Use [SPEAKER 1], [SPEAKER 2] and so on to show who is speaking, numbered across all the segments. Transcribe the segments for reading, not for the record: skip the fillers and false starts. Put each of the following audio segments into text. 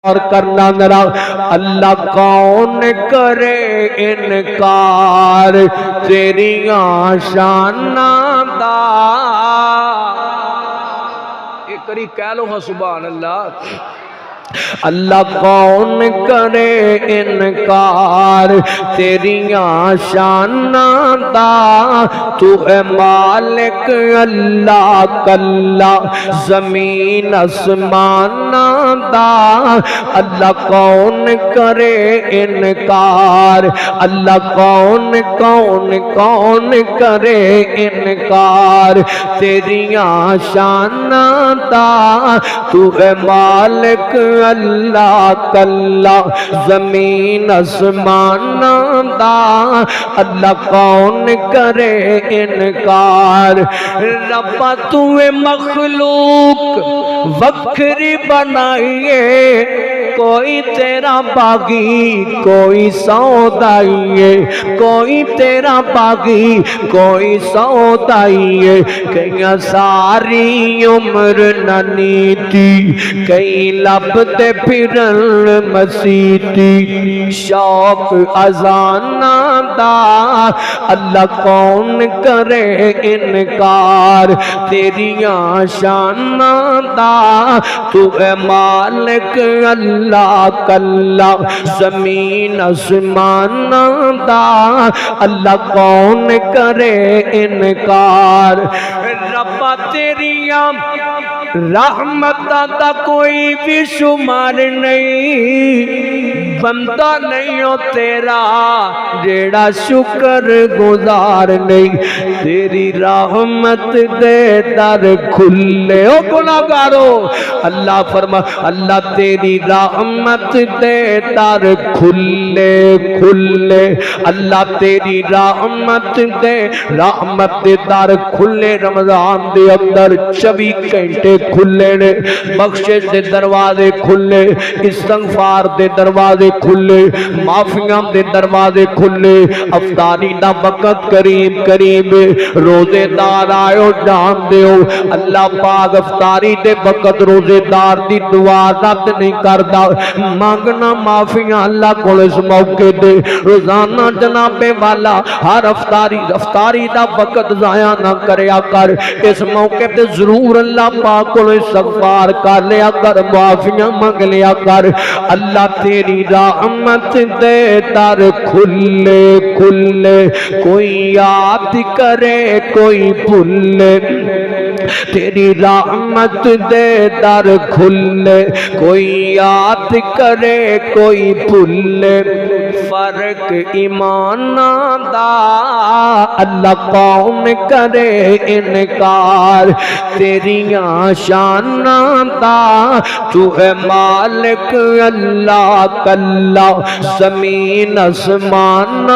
[SPEAKER 1] اور کرنا ذرا اللہ کون کرے انکار تیریاں شاناں دا ایک کری کہہ لو ہاں سبحان اللہ اللہ کون کرے انکار تیریاں شاناں دا تو اے مالک اللہ کلا زمین اسماناں دا اللہ کون کرے انکار اللہ کون کرے انکار تیریاں شاناں دا تو اے مالک اللہ کلا زمین اسمان دا اللہ کون کرے انکار ربا تو مخلوق وکھری بنائیے کوئی تیرا باغی کوئی سودائی کوئی تیرا باغی کوئی سودائی کئی ساری عمر ننیتی کئی لبتے پھرن مسیتی شوق ازانا دا اللہ کون کرے انکار تیریاں شانہ دا تو اے مالک اللہ کلا زمین اسمان دا اللہ کون کرے انکار ربا تیریاں رحمت دا کوئی بھی شمار نہیں بندہ نہیں ہو تیرا جیڑا شکر گزار نہیں تیری رحمت دے در کھلے او گناہگارو اللہ فرما اللہ تیری رحمت دے در کھلے کھلے اللہ تیری رحمت دے رحمت دے در کھلے رمضان دے اندر 24 گھنٹے کھلے نے بخشش دے دروازے کھلے استغفار دے دروازے کھلے معافیاں دے دروازے کھلے افطاری دا وقت قریب روزے دار آئو جان دیو اللہ پاک افطاری دے وقت روزے دار دی دعا رد نہیں کردا مانگنا معافیاں اللہ کو اس موقع دے روزانہ جناب والا ہر افطاری دا وقت ضائع نہ کریا کر اس موقع تے ضرور اللہ پاک کو استغفار کر لیا کر معافیاں مانگ لیا کر اللہ تیری رحمت دے در کھلے کھلے کوئی یاد کرے کوئی بھولے تیری رحمت دے در کھلے کوئی یاد کرے کوئی بھولے فرق ایمان دا اللہ کون کرے انکار تیریاں شاناں دا تو اے مالک اللہ کلا زمین اسمان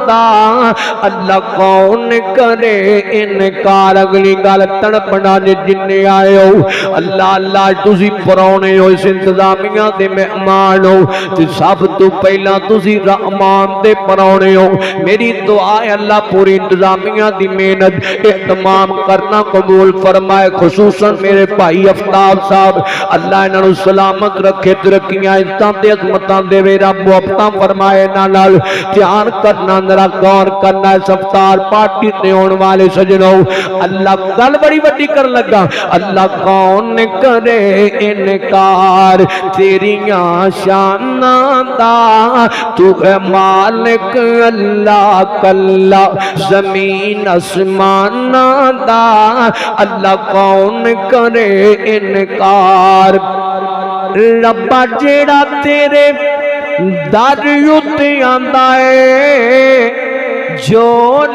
[SPEAKER 1] دا اللہ کون کرے انکار اگلی گل تڑپنا جننے آئے ہو اللہ تسی پرانے ہو اس انتظامیہ دے مہمان ہو سب تو پہلا تسی رحمان دے پرانے ہو میری دعا ہے اللہ پوری انتظامیہ دی محنت اہتمام کرنا قبول فرمائے خصوصاً میرے بھائی افتاب صاحب اللہ انہوں سلامت رکھے ترقیاں عزتاں تے عظمتاں دے وے رب محبتاں فرمائے نال دھیان کرنا ذرا غور کرنا اس افطار پارٹی تے ہون والے سجنوں اللہ گل بڑی وڈی کر لگا اللہ کون کرے انکار تیریاں شاناں دا تو اے مالک اللہ کلا زمین اسمان دا اللہ کون کرے انکار ربا جیڑا تیرے در اُتے آندا ہے جو